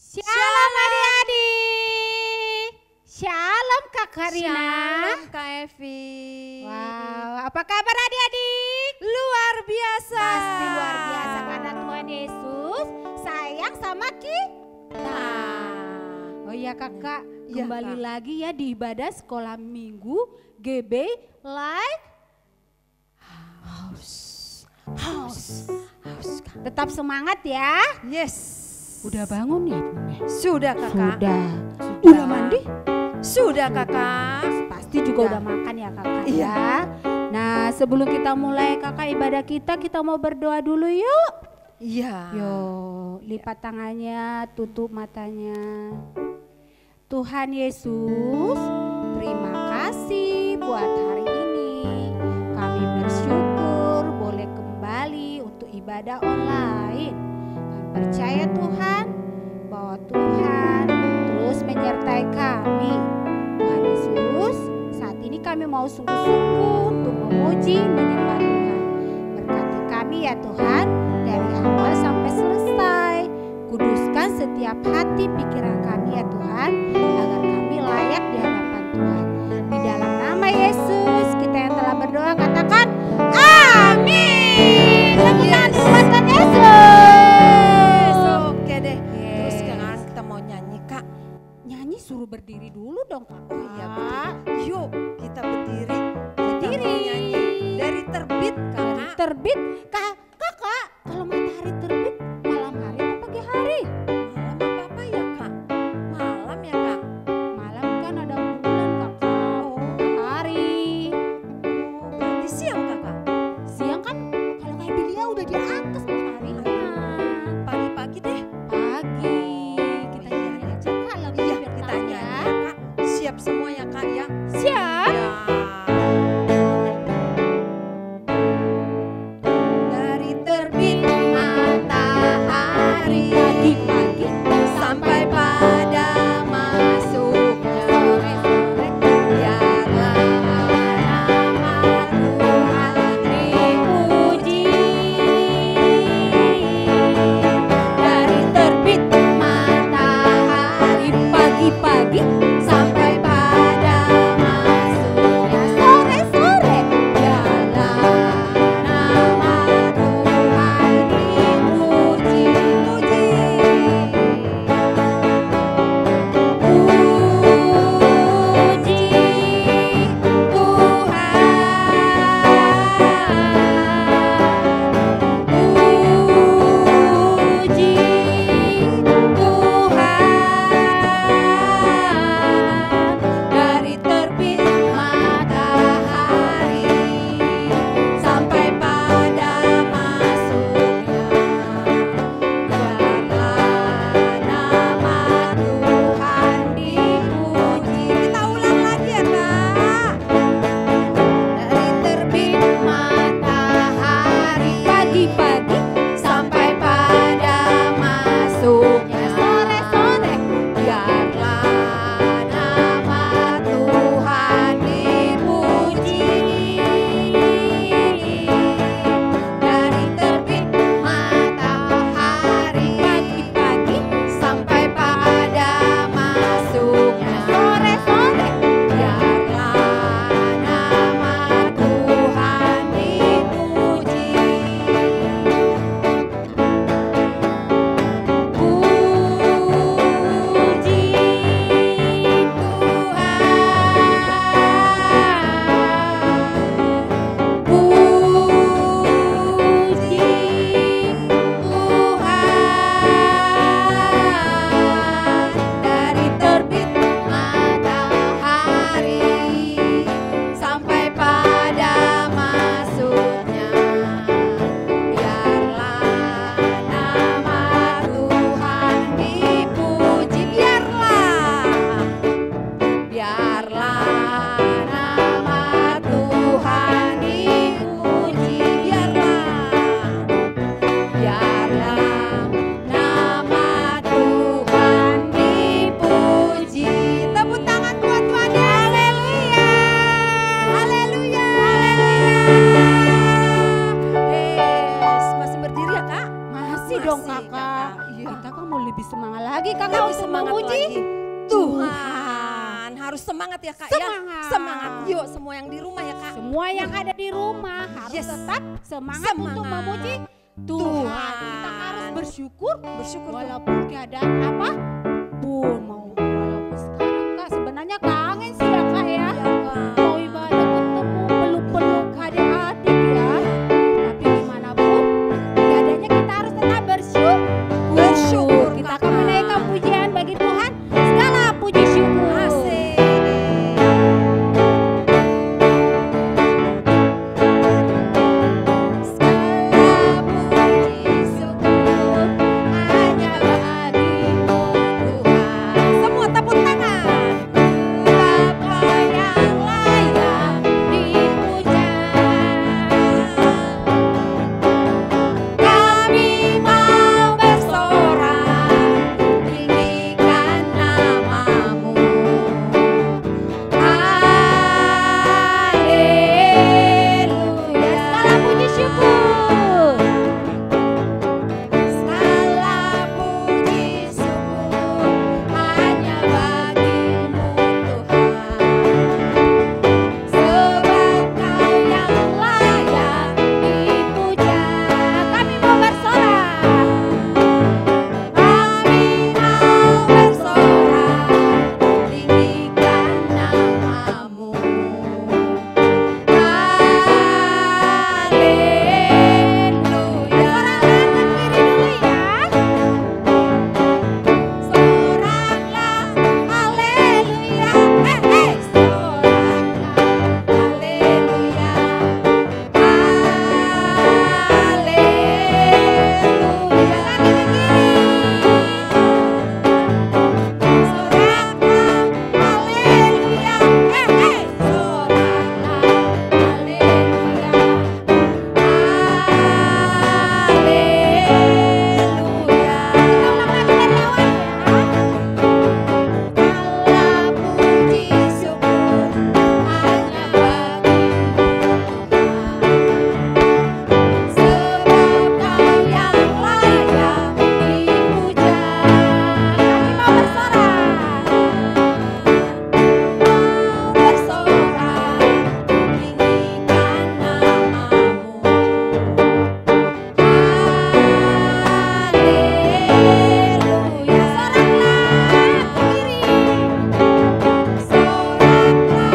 Shalom adik-adik. Shalom Kak Karina. Shalom Kak Evi. Wow, apa kabar adik-adik? Luar biasa. Pasti luar biasa karena Tuhan Yesus sayang sama kita. Oh iya kakak, Iya, kembali Kak. lagi ya di ibadah sekolah minggu GB Live House. Tetap semangat ya. Yes. Udah bangun ya Bunda? Sudah kakak. Udah mandi? Sudah kakak. Pasti juga Udah. udah makan ya kakak Iya. ya. Nah sebelum kita mulai kakak ibadah kita mau berdoa dulu yuk. Iya. Yuk lipat tangannya, tutup matanya. Tuhan Yesus, terima kasih buat hari ini. Kami bersyukur boleh kembali untuk ibadah online. Kami percaya Tuhan bahwa Tuhan terus menyertai kami. Tuhan Yesus, saat ini kami mau sungguh-sungguh untuk memuji, menyembah Tuhan. Berkati kami ya Tuhan, dari awal sampai selesai. Kuduskan setiap hati pikiran kami ya Tuhan, agar kami layak di hadapan Tuhan. Di dalam nama Yesus kita yang telah berdoa katakan amin. Tepuk tangan buat Tuhan Yesus. Oke deh. Terus Yes. sekarang kita mau nyanyi kak. Nyanyi suruh berdiri dulu dong kakak. Oh iya betul. Yuk kita berdiri. Berdiri. Kita mau nyanyi dari terbit kakak. Terbit kakak, kalau matahari terbit malam hari apa pagi hari? Malam apa ya kak? Malam ya kak. Malam kan ada bulan kakak. Hari. Oh, berarti siang kakak. Siang kan kalau kayak Bilia udah di atas mataharinya. Pagi-pagi deh. Pagi. Kita iya nyanyi deh. aja kak lagu Iya biar kita tahu nyanyi ya. ya kak. Siap semua ya kak ya. Siap. Ya. Dari terbit matahari Pagi-pagi sampai pada masuknya sore-sore, biarlah nama Tuhan dipuji. Dari terbit matahari pagi-pagi sampai pada masuknya sore-sore, biarlah nama Tuhan dipuji. Dari terbit matahari sampai pada masuknya, biarlah nama Tuhan dipuji. Kita ulang lagi ya kak. Dari terbit matahari pagi-pagi sampai pada masuknya sore-sore, biarlah nama Tuhan dipuji. Dari terbit matahari pagi-pagi sampai pada masuknya sore-sore, biarlah nama Tuhan dipuji. Dari terbit matahari sampai pada masuknya, biarlah nama Tuhan dipuji. Biarlah nama Tuhan dipuji. Biarlah nama Tuhan dipuji. Tepuk tangan buat Tuhan. Haleluya. Haleluya. Yes, masih berdiri ya kak? masih dong Masih, kakak. Iya. Kita kan mau lebih semangat lagi lagi kakak Lebih untuk semangat memuji lagi. Tuhan. Harus semangat ya Kak Semangat. ya. Semangat. Yuk semua yang di rumah ya Kak. Semua yang ada di rumah harus Yes. tetap semangat untuk Semangat. memuji Tuhan. Tuhan. Kita harus bersyukur Bersyukur Tuhan. walaupun keadaan apa pun mau. Walaupun sekarang kak sebenarnya kangen sih ya kak ya. Iya, Kak. Mau ibadah ketemu peluk-peluk adik-adik ya. Tapi dimanapun keadaannya kita harus tetap bersyukur. Bersyukur, Kita akan Kakak. menaikkan pujian bagi Tuhan. Segala puji syukur. Asik. Segala puji syukur hanya bagimu Tuhan. Semua tepuk tangan. Bapa yang layak dipuja. Kami mau bersorak tinggikan namamu. Haleluya. Segala puji syukur. Segala puji syukur hanya bagimu Tuhan. Sebab Kau yang layak dipuja. Kami mau bersorak. Kami mau bersorak tinggikan namamu. Haleluya. Soraklah haleluya. Soraklah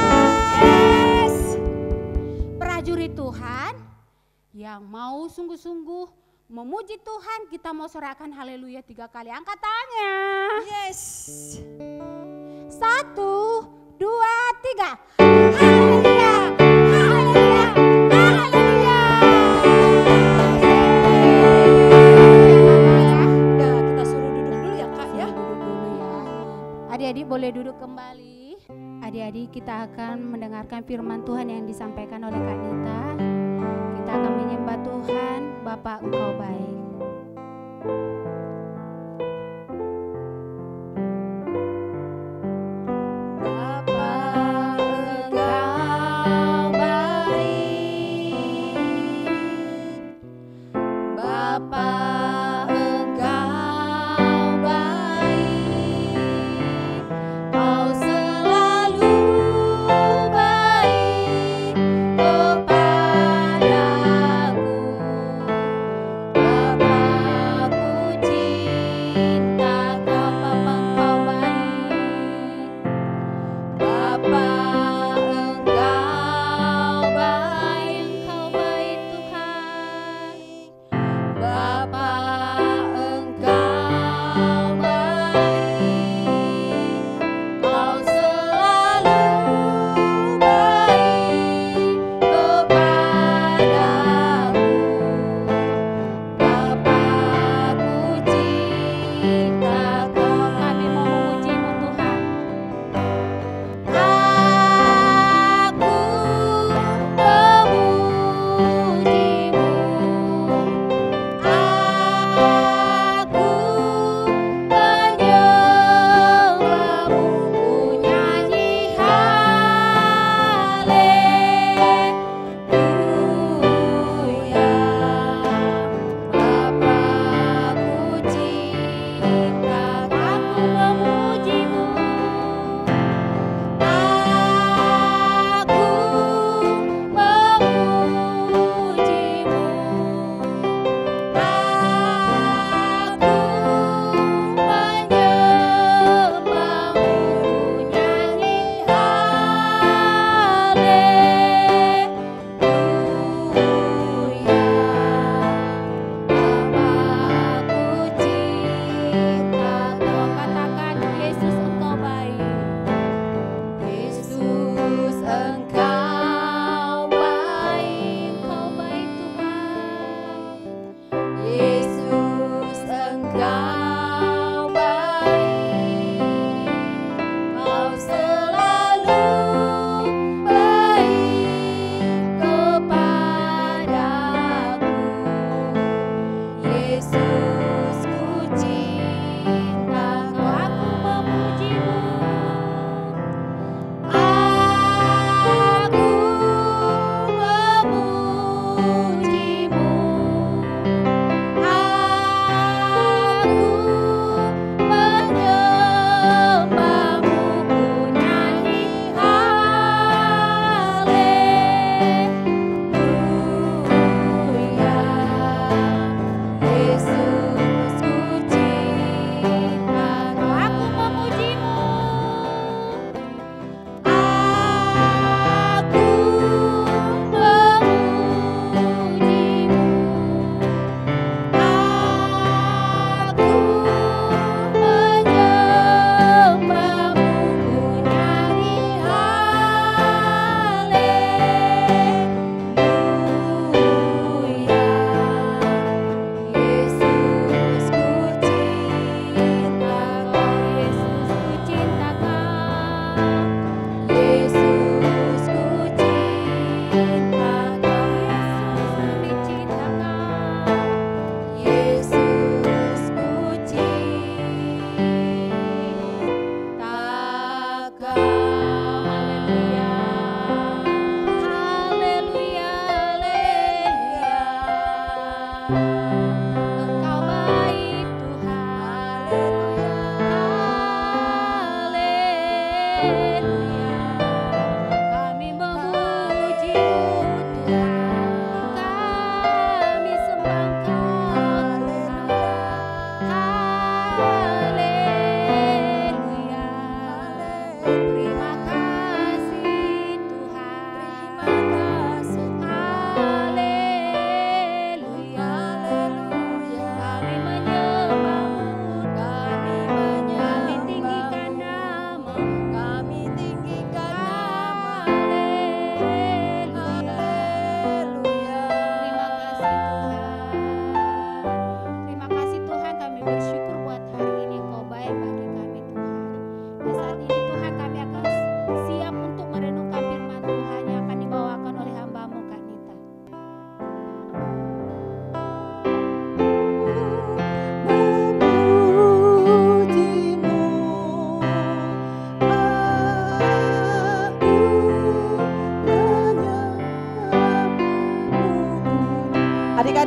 haleluya. Prajurit Tuhan yang mau sungguh-sungguh memuji Tuhan, kita mau sorakan haleluya 3 kali. Angkat tangan. Yes. 1, 2, 3. Haleluya, haleluya, haleluya. Udah kita suruh duduk dulu ya Kak ya. Duduk dulu ya. Adik-adik boleh duduk kembali. Adik-adik kita akan mendengarkan firman Tuhan yang disampaikan oleh Kak Nita. Kita akan menyembah Tuhan, Bapa Engkau baik. Bapa Engkau baik.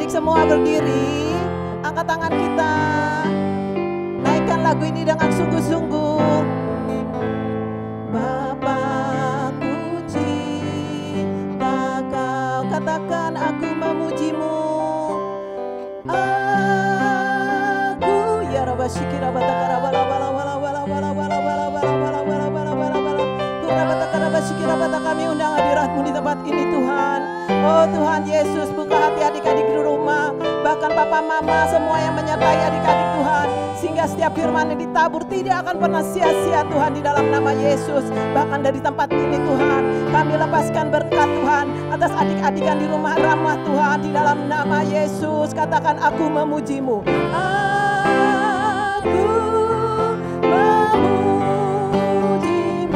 adik-adik semua berdiri, angkat tangan kita, naikkan lagu ini dengan sungguh-sungguh. Bapakku cinta Kau, katakan aku memujimu. Aku ya Rabba syikira batakara bala bala bala bala bala bala bala bala bala bala bala bala bala. Batakara syikira batak, kami undang hadirat-Mu di tempat ini Tuhan. Oh Tuhan Yesus, buka hati adik-adik di rumah, bahkan papa mama semua yang menyertai adik-adik Tuhan, sehingga setiap firman yang ditabur tidak akan pernah sia-sia Tuhan, di dalam nama Yesus. Bahkan dari tempat ini Tuhan, kami lepaskan berkat Tuhan atas adik-adik yang di rumah ramah Tuhan, di dalam nama Yesus. Katakan aku memujimu. Aku memujimu,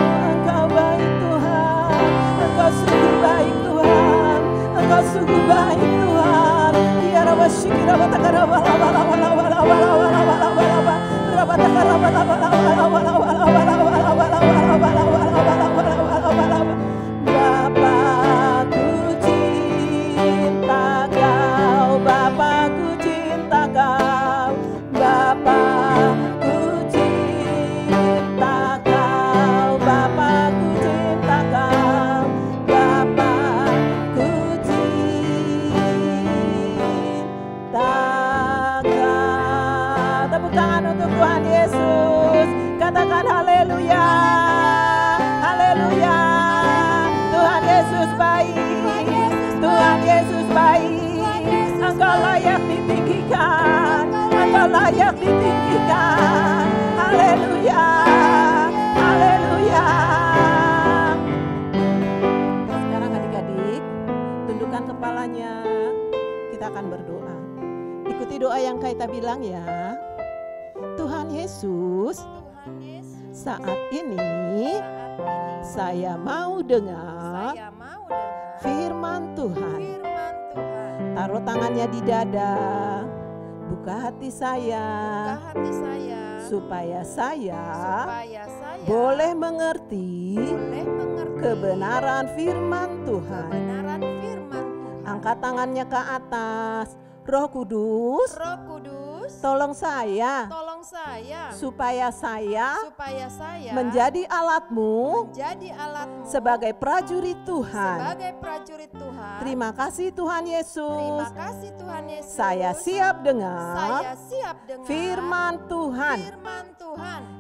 Engkau baik Tuhan, Engkau sungguh baik Tuhan, Engkau sungguh baik Tuhan. Ya Rabba syikira batakara bala bala bala bala bala bala bala bala. Rabatakara bala bala bala bala bala bala bala bala bala bala bala bala. Bapakku cinta Kau, Bapakku cinta Kau, Bapakku cinta Kau, Bapakku cinta Kau, Bapakku cinta Kau. Tepuk tangan untuk Tuhan Yesus. Katakan haleluya, haleluya. Tuhan Yesus baik, Tuhan Yesus baik. Engkau layak ditinggikan, Engkau layak ditinggikan. Haleluya, haleluya. Sekarang adik-adik, tundukkan kepalanya. Kita akan berdoa. Ikuti doa yang Kaita bilang ya. Tuhan Yesus, saat ini saya mau dengar firman Tuhan. Taruh tangannya di dada, buka hati saya, supaya saya boleh mengerti kebenaran firman Tuhan. Angkat tangannya ke atas. Roh Kudus, tolong saya supaya saya menjadi alatmu sebagai prajurit Tuhan. Terima kasih Tuhan Yesus. Saya siap dengar firman Tuhan.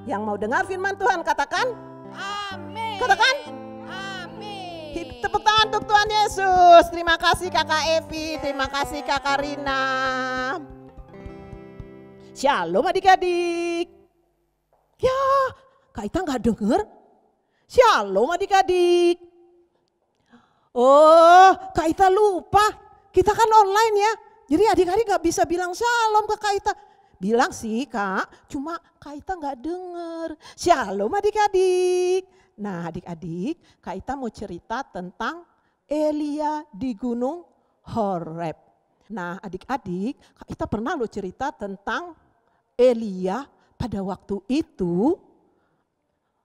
Yang mau dengar firman Tuhan katakan amin. Katakan amin. Tepuk tangan untuk Tuhan Yesus. Terima kasih Kakak Evi, terima kasih Kakak Rina. Shalom adik-adik. Ya, Kak Ita nggak denger. Shalom adik-adik. Oh, Kak Ita lupa. Kita kan online ya. Jadi adik-adik nggak bisa bilang shalom ke Kak Ita. Bilang sih Kak, cuma Kak Ita nggak denger. Shalom adik-adik. Nah adik-adik, Kak Ita mau cerita tentang Elia di Gunung Horeb. Nah adik-adik, Kak Ita pernah lo cerita tentang Elia pada waktu itu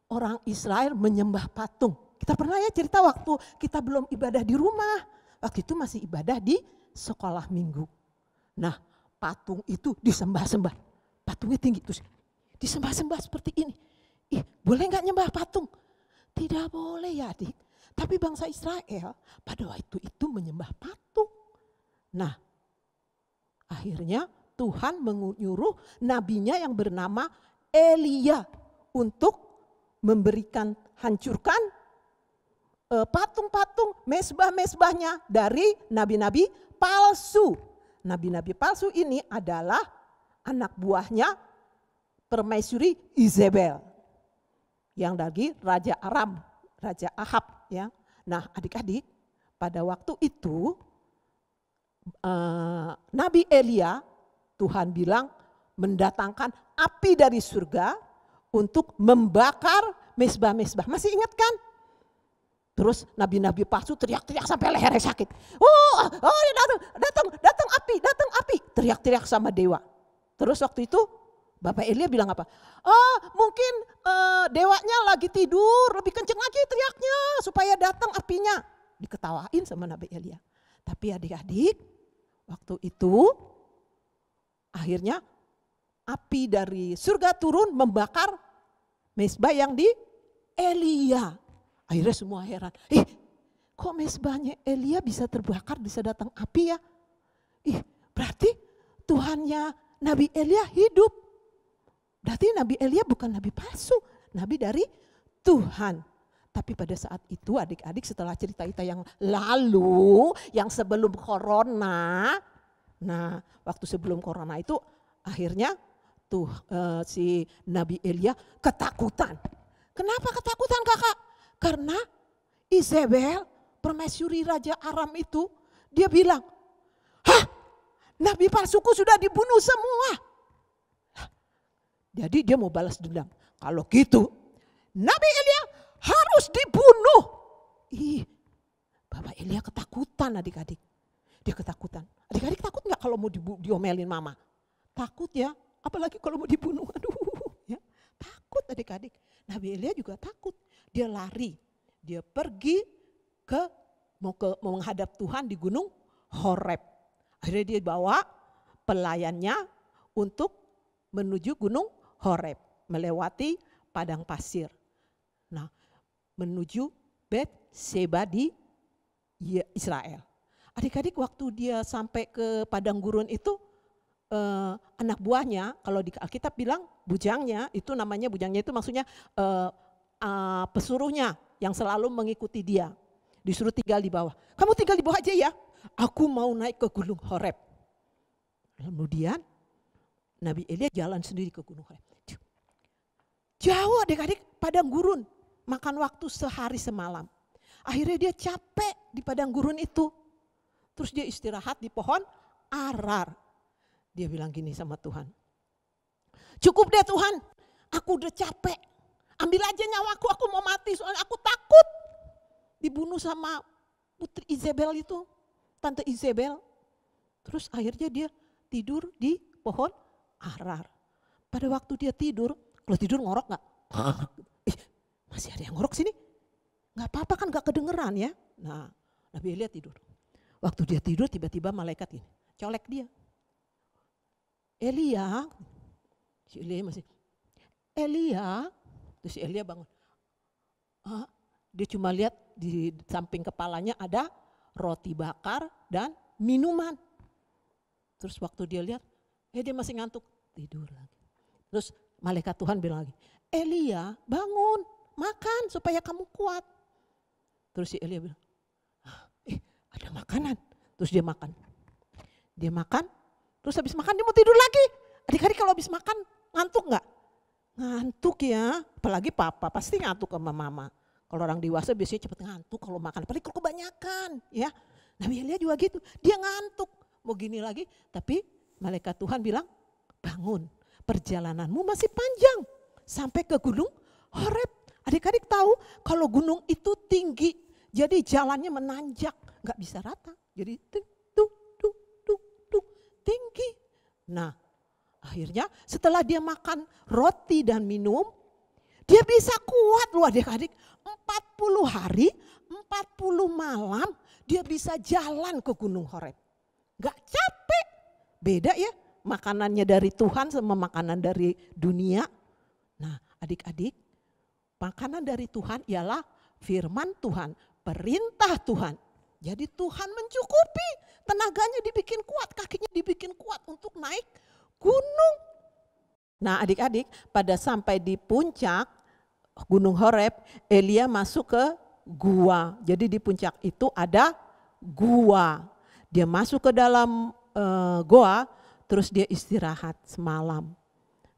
orang Israel menyembah patung. Kita pernah ya cerita waktu kita belum ibadah di rumah. Waktu itu masih ibadah di sekolah minggu. Nah patung itu disembah-sembah. Patungnya tinggi terus disembah-sembah seperti ini. Ih, boleh gak nyembah patung? Tidak boleh ya adik. Tapi bangsa Israel pada waktu itu menyembah patung. Nah akhirnya Tuhan menyuruh nabinya yang bernama Elia untuk memberikan hancurkan patung-patung mesbah-mesbahnya dari nabi-nabi palsu. Nabi-nabi palsu ini adalah anak buahnya permaisuri Izebel yang dari Raja Aram, Raja Ahab ya. Nah adik-adik pada waktu itu Nabi Elia Tuhan bilang mendatangkan api dari surga untuk membakar mesbah-mesbah. Masih ingat kan? Terus nabi-nabi palsu teriak-teriak sampai lehernya sakit. Oh datang api, teriak-teriak sama dewa. Terus waktu itu Bapak Elia bilang apa? Oh mungkin dewanya lagi tidur, lebih kenceng lagi teriaknya supaya datang apinya. Diketawain sama Nabi Elia. Tapi adik-adik, Waktu itu akhirnya api dari surga turun membakar mezbah yang di Elia. Akhirnya semua heran. Kok mezbahnya Elia bisa terbakar, bisa datang api ya? Berarti Tuhannya Nabi Elia hidup. Berarti Nabi Elia bukan nabi palsu, nabi dari Tuhan. Tapi pada saat itu adik-adik setelah cerita-cerita yang lalu, yang sebelum corona, nah waktu sebelum corona itu akhirnya si Nabi Elia ketakutan. Kenapa ketakutan kakak? Karena Izebel, permaisuri Raja Aram itu, dia bilang, nabi palsuku sudah dibunuh semua. Jadi dia mau balas dendam. Kalau gitu, Nabi Elia harus dibunuh. Bapak Elia ketakutan adik-adik. Dia ketakutan. Adik-adik takut gak kalau mau diomelin mama? Takut ya, apalagi kalau mau dibunuh. Aduh ya, takut adik-adik. Nabi Elia juga takut. Dia lari, dia pergi mau menghadap Tuhan di gunung Horeb. Akhirnya dia bawa pelayannya untuk menuju gunung Horeb, melewati padang pasir. Nah, menuju Bet-Sheba di Israel. Adik-adik waktu dia sampai ke padang gurun itu, anak buahnya, kalau di Alkitab bilang bujangnya, itu namanya bujangnya itu maksudnya pesuruhnya yang selalu mengikuti dia. Disuruh tinggal di bawah. Kamu tinggal di bawah aja ya, aku mau naik ke gunung Horeb. Kemudian Nabi Elia jalan sendiri ke gunung Horeb. Jauh adik-adik, padang gurun, makan waktu sehari semalam. Akhirnya dia capek di padang gurun itu. Terus dia istirahat di pohon arar. Dia bilang gini sama Tuhan, cukup deh Tuhan, aku udah capek. Ambil aja nyawaku, aku mau mati soalnya aku takut dibunuh sama putri Izebel itu, tante Izebel. Terus akhirnya dia tidur di pohon arar. Pada waktu dia tidur, kalau tidur ngorok gak? Masih ada yang ngorok sini? Gak apa-apa kan, gak kedengeran ya. Nah, Nabi Elia tidur. Waktu dia tidur tiba-tiba malaikat ini colek dia. Elia, si Elia masih, Elia, terus si Elia bangun. Dia cuma lihat di samping kepalanya ada roti bakar dan minuman. Terus waktu dia lihat, dia masih ngantuk, tidur lagi. Terus malaikat Tuhan bilang lagi, Elia bangun, makan supaya kamu kuat. Terus si Elia bilang, ada makanan. Terus dia makan. Dia makan, terus habis makan dia mau tidur lagi. Adik-adik kalau habis makan ngantuk gak? Ngantuk ya, apalagi papa pasti ngantuk sama mama. Kalau orang dewasa biasanya cepet ngantuk kalau makan, apalagi kalau kebanyakan ya. Nabi Elia juga gitu, dia ngantuk. Mau gini lagi, tapi malaikat Tuhan bilang, bangun, perjalananmu masih panjang sampai ke gunung Horeb. Adik-adik tahu kalau gunung itu tinggi, jadi jalannya menanjak, nggak bisa rata. Jadi tinggi. Nah, akhirnya setelah dia makan roti dan minum, dia bisa kuat loh adik-adik. 40 hari, 40 malam dia bisa jalan ke gunung Horeb. Gak capek. Beda ya makanannya dari Tuhan sama makanan dari dunia. Nah adik-adik, makanan dari Tuhan ialah firman Tuhan, perintah Tuhan. Jadi Tuhan mencukupi, tenaganya dibikin kuat, kakinya dibikin kuat untuk naik gunung. Nah adik-adik, pada sampai di puncak gunung Horeb, Elia masuk ke gua. Jadi di puncak itu ada gua. Dia masuk ke dalam goa, terus dia istirahat semalam.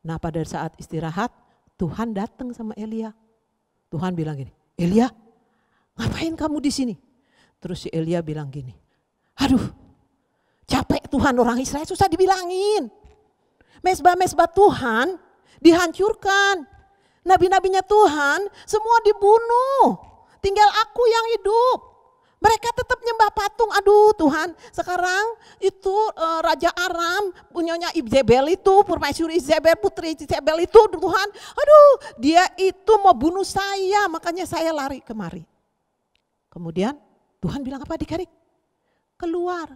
Nah pada saat istirahat, Tuhan datang sama Elia. Tuhan bilang gini, Elia, ngapain kamu di sini? Terus si Elia bilang gini, aduh capek Tuhan, orang Israel susah dibilangin. Mezbah-mezbah Tuhan dihancurkan. Nabi-nabinya Tuhan semua dibunuh. Tinggal aku yang hidup. Mereka tetap nyembah patung. Aduh Tuhan, sekarang itu Raja Aram punyanya Izebel itu, permaisuri Izebel, putri Izebel itu Tuhan. Aduh, dia itu mau bunuh saya, makanya saya lari kemari. Kemudian Tuhan bilang apa adik-adik? Keluar.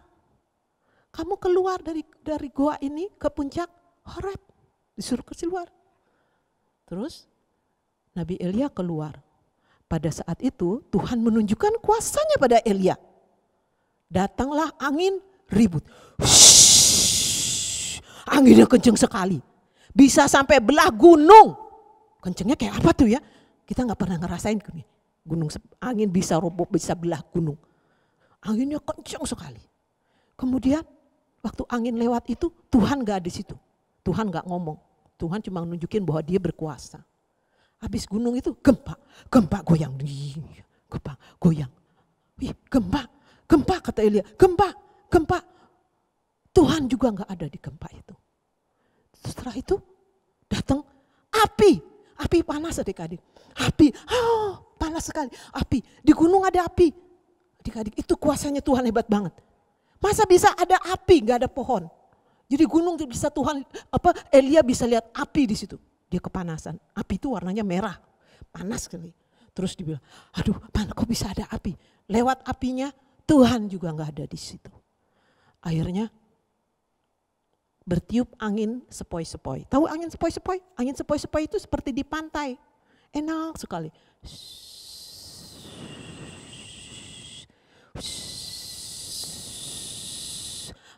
kamu keluar dari goa ini ke puncak Horeb. Disuruh keluar. Terus Nabi Elia keluar. Pada saat itu Tuhan menunjukkan kuasanya pada Elia. Datanglah angin ribut. Anginnya kenceng sekali. Bisa sampai belah gunung. Kencengnya kayak apa tuh ya? Kita gak pernah ngerasain gunung, angin bisa roboh, bisa belah gunung. Anginnya kenceng sekali. Kemudian waktu angin lewat itu Tuhan gak ada di situ. Tuhan gak ngomong. Tuhan cuma nunjukin bahwa dia berkuasa. Habis gunung itu gempa goyang. Gempa goyang. Gempa kata Elia, gempa. Tuhan juga gak ada di gempa itu. Setelah itu datang api panas adik-adik. Api, panas sekali. Api, di gunung ada api. Adik-adik, itu kuasanya Tuhan hebat banget. Masa bisa ada api, gak ada pohon. Jadi gunung bisa Elia bisa lihat api di situ. Dia kepanasan. Api itu warnanya merah, panas sekali. Terus dia bilang, aduh, kok bisa ada api? Lewat apinya Tuhan juga gak ada di situ. Akhirnya bertiup angin sepoi-sepoi. Tahu angin sepoi-sepoi? Angin sepoi-sepoi itu seperti di pantai. Enak sekali.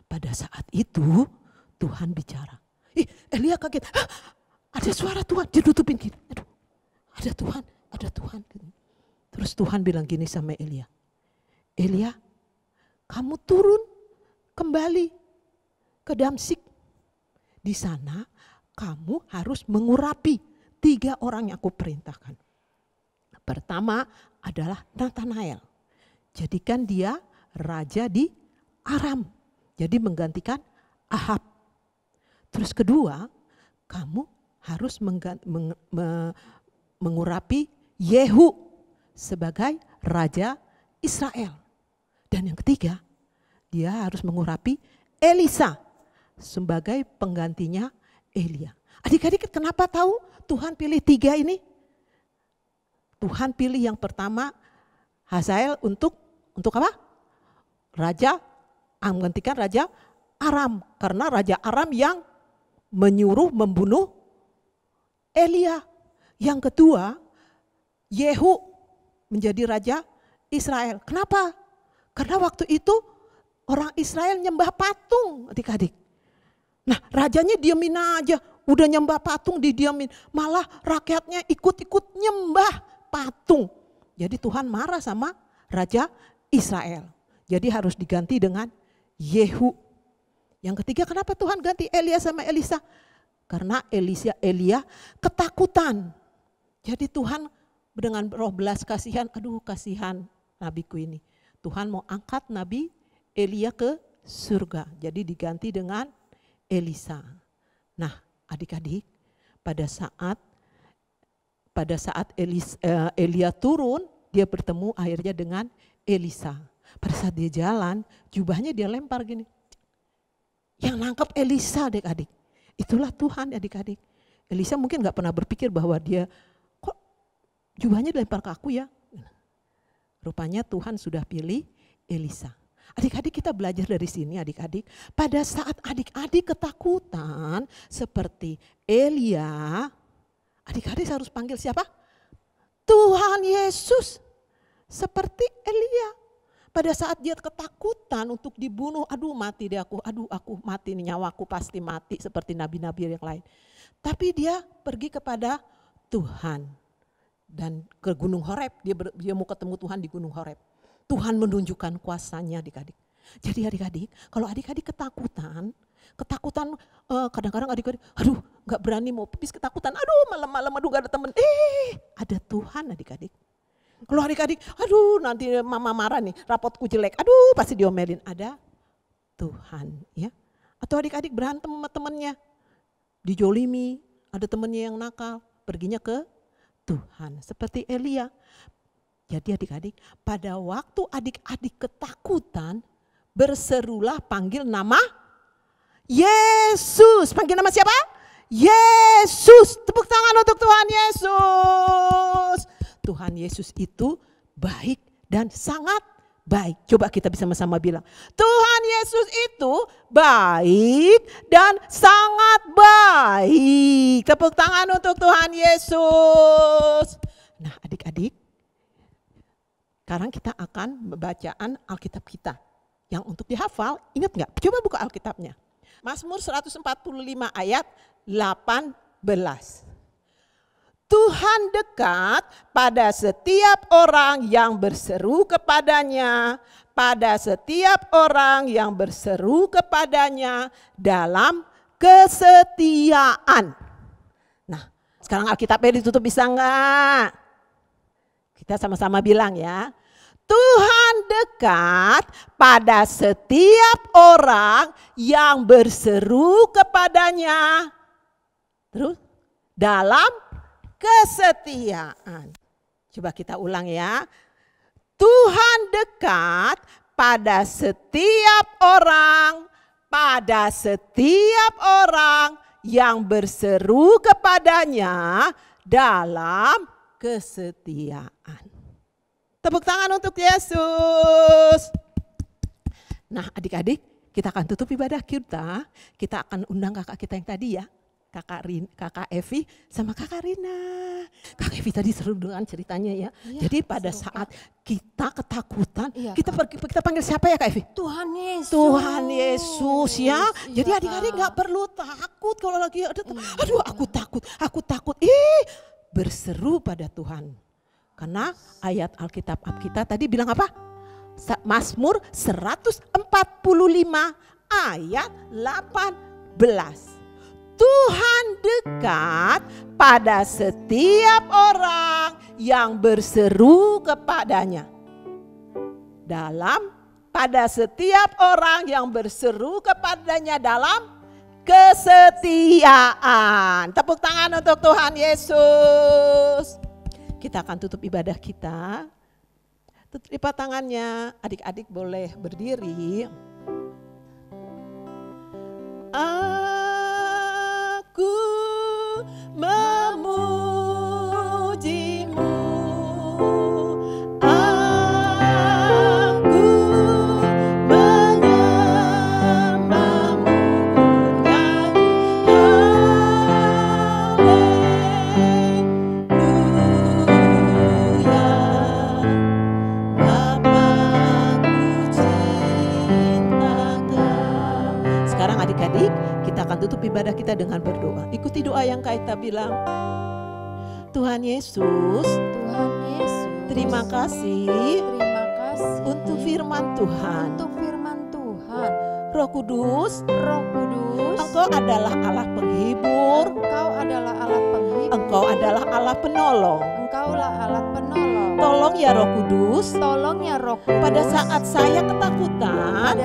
Pada saat itu Tuhan bicara. Elia kaget. Ada suara Tuhan. Dia tutupin gini. Aduh, ada Tuhan. Terus Tuhan bilang gini sama Elia. Elia, kamu turun kembali ke Damsyik. Di sana kamu harus mengurapi 3 orang yang aku perintahkan. Pertama adalah Nathanael. Jadikan dia raja di Aram. Jadi menggantikan Ahab. Terus kedua, kamu harus mengurapi Yehu sebagai raja Israel. Dan yang ketiga, dia harus mengurapi Elisa sebagai penggantinya Elia. Adik-adik kenapa tahu Tuhan pilih 3 ini? Tuhan pilih yang pertama Hazael untuk apa? Raja, menggantikan raja Aram. Karena raja Aram yang menyuruh membunuh Elia. Yang kedua, Yehu menjadi raja Israel. Kenapa? Karena waktu itu orang Israel nyembah patung, adik-adik. Nah, rajanya diamin aja, udah nyembah patung didiamin. Malah rakyatnya ikut-ikut nyembah patung. Jadi Tuhan marah sama raja Israel. Jadi harus diganti dengan Yehu. Yang ketiga, kenapa Tuhan ganti Elia sama Elisa? Karena Elia ketakutan. Jadi Tuhan dengan roh belas kasihan, aduh kasihan nabiku ini. Tuhan mau angkat Nabi Elia ke surga. Jadi diganti dengan Elisa. Nah, adik-adik, pada saat Elia turun, dia bertemu akhirnya dengan Elisa. Pada saat dia jalan, jubahnya dia lempar gini. Yang nangkap Elisa, adik-adik. Itulah Tuhan, adik-adik. Elisa mungkin gak pernah berpikir bahwa dia, kok jubahnya dilempar ke aku ya? Rupanya Tuhan sudah pilih Elisa. Adik-adik kita belajar dari sini adik-adik. Pada saat adik-adik ketakutan seperti Elia, adik-adik harus panggil siapa? Tuhan Yesus. Seperti Elia. Pada saat dia ketakutan untuk dibunuh, aduh mati deh aku mati nih, nyawaku pasti mati seperti nabi-nabi yang lain. Tapi dia pergi kepada Tuhan. Dan ke Gunung Horeb, dia mau ketemu Tuhan di Gunung Horeb. Tuhan menunjukkan kuasanya adik-adik. Jadi adik-adik, kalau adik-adik ketakutan kadang-kadang adik-adik, aduh gak berani mau pipis ketakutan, aduh malam-malam aduh gak ada temen. Ada Tuhan adik-adik. Kalau adik-adik, aduh nanti mama marah nih, rapotku jelek, aduh pasti diomelin. Ada Tuhan ya. Atau adik-adik berantem sama temennya, dijolimi, ada temennya yang nakal, perginya ke Tuhan. Seperti Elia. Jadi adik-adik, pada waktu adik-adik ketakutan, berserulah panggil nama Yesus. Panggil nama siapa? Yesus. Tepuk tangan untuk Tuhan Yesus. Tuhan Yesus itu baik dan sangat baik. Coba kita bisa sama-sama bilang, Tuhan Yesus itu baik dan sangat baik. Tepuk tangan untuk Tuhan Yesus. Nah adik-adik, sekarang kita akan membacaan Alkitab kita. Yang untuk dihafal, ingat gak? Coba buka Alkitabnya. Mazmur 145 ayat 18. Tuhan dekat pada setiap orang yang berseru kepadanya, pada setiap orang yang berseru kepadanya dalam kesetiaan. Nah, sekarang Alkitabnya ditutup bisa enggak? Kita sama-sama bilang ya. Tuhan dekat pada setiap orang yang berseru kepadanya. Terus dalam kesetiaan. Coba kita ulang ya. Tuhan dekat pada setiap orang yang berseru kepadanya dalam kesetiaan. Tepuk tangan untuk Yesus. Nah adik-adik, kita akan tutup ibadah kita. Kita akan undang kakak kita yang tadi ya. Kakak Evi sama kakak Rina. Kakak Evi tadi seru dengan ceritanya ya. Jadi pada saat kita ketakutan, kita panggil siapa ya Kak Evi? Tuhan Yesus. Tuhan Yesus ya. Jadi adik-adik gak perlu takut kalau lagi ada, aduh aku takut. Berseru pada Tuhan. Karena ayat Alkitab kita tadi bilang apa? Mazmur 145 ayat 18. Tuhan dekat pada setiap orang yang berseru kepadanya. Pada setiap orang yang berseru kepadanya dalam kesetiaan. Tepuk tangan untuk Tuhan Yesus. Kita akan tutup ibadah kita. Tutup lipat tangannya, adik-adik boleh berdiri. Aku memujimu, aku menyembahmu, sekarang adik-adik, kita akan tutup ibadah kita dengan berdoa. Ikuti doa yang kita bilang. Tuhan Yesus, terima kasih untuk firman Tuhan. Roh Kudus, Engkau adalah Allah penghibur. Engkau adalah Allah penolong. Tolong ya Roh Kudus. Pada saat saya ketakutan.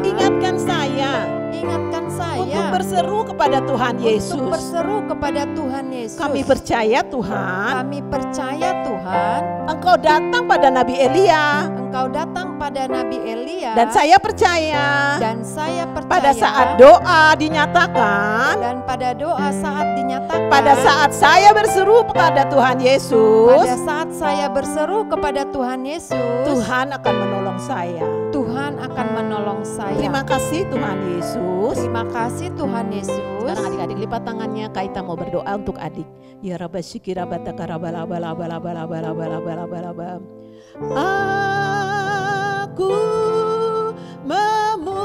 Ingatkan saya. Untuk berseru kepada Tuhan Yesus. Kami percaya Tuhan. Engkau datang pada Nabi Elia. Dan saya percaya. Pada saat doa dinyatakan. Pada saat saya berseru kepada Tuhan Yesus. Tuhan akan menolong saya. Terima kasih Tuhan Yesus. Sekarang adik-adik lipat tangannya, kita mau berdoa untuk adik. Ya Rabba syikira bataka rabalabalabalabalabalabalabalabalabalabalabal. Aku memujimu.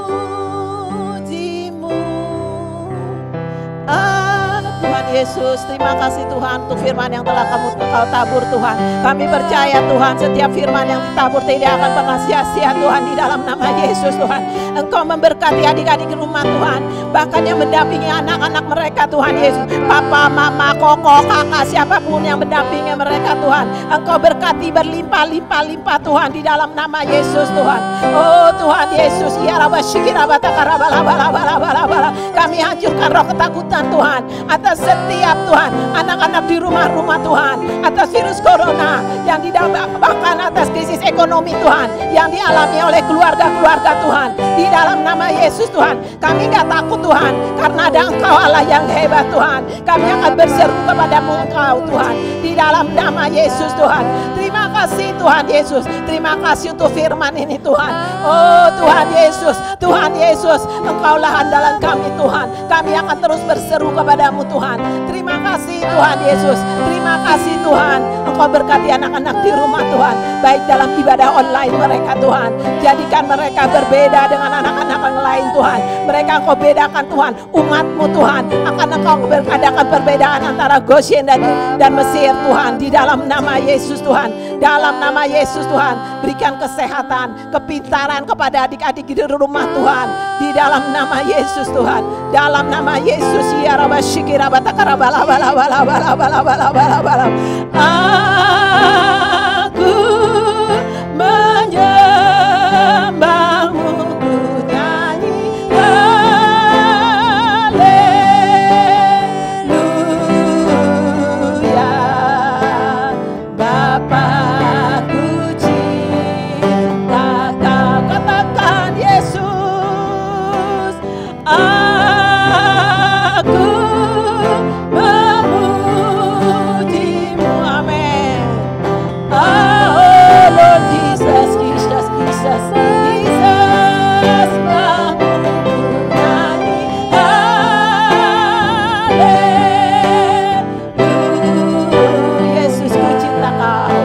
Tuhan Yesus, terima kasih Tuhan untuk firman yang telah Kau tabur Tuhan. Kami percaya Tuhan, setiap firman yang ditabur tidak akan pernah sia-sia Tuhan, di dalam nama Yesus Tuhan. Engkau memberkati adik-adik di rumah Tuhan, bahkan yang mendampingi anak-anak mereka Tuhan Yesus. Papa, mama, koko, kakak, siapapun yang mendampingi mereka Tuhan. Engkau berkati berlimpah-limpah Tuhan, di dalam nama Yesus Tuhan. Oh Tuhan Yesus, ya Rabba syikira bataka rabalabalabalabalabala. Kami hancurkan roh ketakutan Tuhan atas setiap setiap Tuhan anak-anak di rumah-rumah Tuhan atas virus corona yang bahkan atas krisis ekonomi Tuhan yang dialami oleh keluarga-keluarga Tuhan. Di dalam nama Yesus Tuhan, kami gak takut Tuhan, karena ada Engkau Allah yang hebat Tuhan. Kami akan berseru kepadamu Engkau Tuhan, di dalam nama Yesus Tuhan. Terima kasih Tuhan Yesus, terima kasih untuk firman ini Tuhan. Oh Tuhan Yesus, Tuhan Yesus, Engkaulah andalan kami Tuhan. Kami akan terus berseru kepadamu Tuhan. Terima kasih Tuhan Yesus, terima kasih Tuhan. Engkau berkati anak-anak di rumah Tuhan, baik dalam ibadah online mereka Tuhan. Jadikan mereka berbeda dengan anak-anak yang lain Tuhan. Mereka Engkau bedakan Tuhan, umatmu Tuhan. Akan Engkau beradakan perbedaan antara Goshen dan Mesir Tuhan. Di dalam nama Yesus Tuhan, dalam nama Yesus Tuhan, berikan kesehatan, kepintaran kepada adik-adik di rumah Tuhan. Di dalam nama Yesus Tuhan, dalam nama Yesus. Ya Rabba Shikira Batakara Bala Bala Bala Bala Bala Bala Bala Bala. Aku menyembahmu, ku nyanyi haleluya. Bapakku cinta Kau, katakan Yesus. Aku memujimu, amin. Oh Lord Jesus, Jesus, Jesus, Jesus, Kamu nyanyi haleluya. Yesus ku cinta Kau,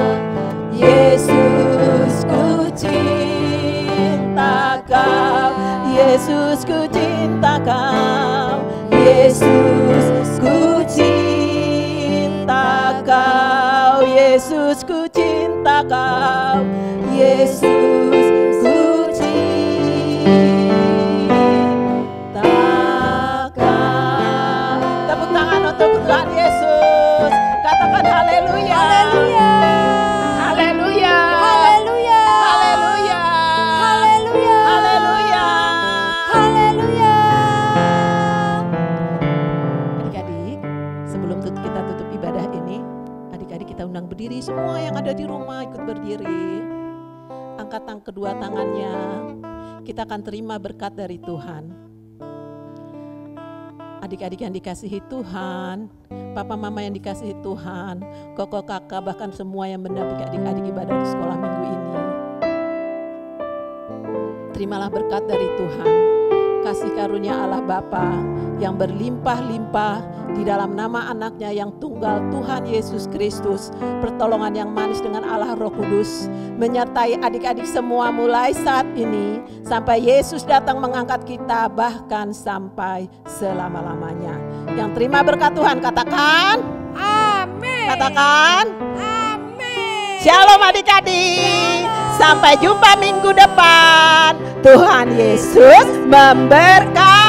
Yesus ku cinta Kau, Yesus ku cinta Kau, Yesus ku cinta Kau, Yesus ku cinta Kau, Yesus ku cinta Kau. Tepuk tangan untuk Tuhan Yesus. Katakan haleluya. Haleluya. Haleluya. Haleluya. Haleluya. Haleluya. Haleluya. Haleluya. Adik-adik, sebelum kita tutup ibadah ini, adik-adik kita undang berdiri, semua yang ada di rumah ikut berdiri. Angkat kedua tangannya, kita akan terima berkat dari Tuhan. Adik-adik yang dikasihi Tuhan, papa mama yang dikasihi Tuhan, koko kakak, bahkan semua yang mendampingi adik-adik ibadah di sekolah minggu ini. Terimalah berkat dari Tuhan, kasih karunia Allah Bapa yang berlimpah-limpah di dalam nama anaknya yang tunggal Tuhan Yesus Kristus, pertolongan yang manis dengan Allah Roh Kudus menyertai adik-adik semua mulai saat ini sampai Yesus datang mengangkat kita, bahkan sampai selama-lamanya. Yang terima berkat Tuhan katakan Amin. katakan Amin. Shalom adik-adik, sampai jumpa minggu depan. Tuhan Yesus memberkati.